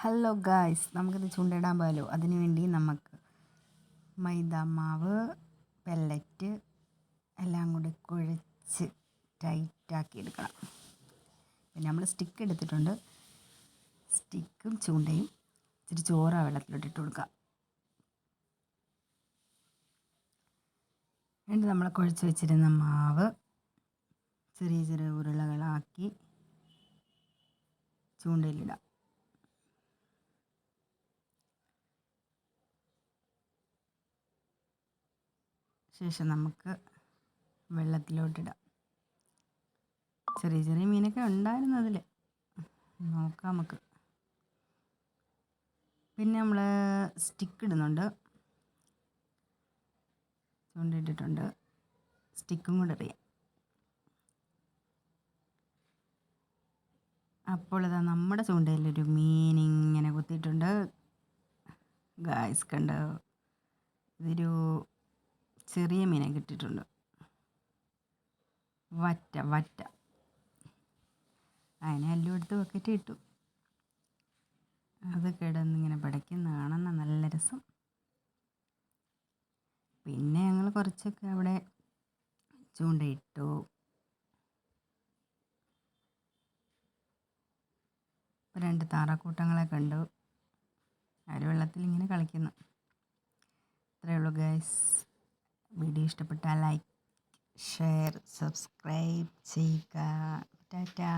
Hello guys, നമുക്കിത് ചൂണ്ടയിടാൻ പോയാലോ? അതിനു വേണ്ടി നമുക്ക് മൈദാമാവ്, പെല്ലറ്റ് എല്ലാം കൂടി കുഴച്ച് ടൈറ്റാക്കി എടുക്കണം. പിന്നെ നമ്മൾ സ്റ്റിക്ക് എടുത്തിട്ടുണ്ട്. സ്റ്റിക്കും ചൂണ്ടയും ഇച്ചിരി ചോറ വെള്ളത്തിലോട്ടിട്ട് കൊടുക്കുക. എന്നിട്ട് നമ്മൾ കുഴച്ച് വെച്ചിരുന്ന മാവ് ചെറിയ ചെറിയ ഉരുളകളാക്കി ചൂണ്ടയിലിടാം. ശേഷം നമുക്ക് വെള്ളത്തിലോട്ടിടാം. ചെറിയ ചെറിയ മീനൊക്കെ ഉണ്ടായിരുന്നു അതിൽ, നോക്കാം നമുക്ക്. പിന്നെ നമ്മൾ സ്റ്റിക്ക് ഇടുന്നുണ്ട്, ചൂണ്ടയിട്ടിട്ടുണ്ട്. സ്റ്റിക്കും കൂടെ എറിയാം. അപ്പോൾ ഇതാ നമ്മുടെ ചൂണ്ടയിലൊരു മീൻ ഇങ്ങനെ കുത്തിയിട്ടുണ്ട്. ഗായ്സ് കണ്ടോ, ഇതൊരു ചെറിയ മീനെ കിട്ടിയിട്ടുണ്ട്. വറ്റ അതിനെ എല്ലാം എടുത്ത് ബക്കറ്റ് ഇട്ടു. അത് കിടന്നിങ്ങനെ പിടയ്ക്കുന്ന കാണാൻ നല്ല രസം. പിന്നെ ഞങ്ങൾ കുറച്ചൊക്കെ അവിടെ ചൂണ്ടയിട്ടു. രണ്ട് താറാക്കൂട്ടങ്ങളെ കണ്ടു. അവർ വെള്ളത്തിൽ ഇങ്ങനെ കളിക്കുന്നു. അത്രയേ ഉള്ളൂ ഗൈസ്. വീഡിയോ ഇഷ്ടപ്പെട്ടാൽ ലൈക്ക്, ഷെയർ, സബ്സ്ക്രൈബ് ചെയ്യുക. ടാറ്റാ.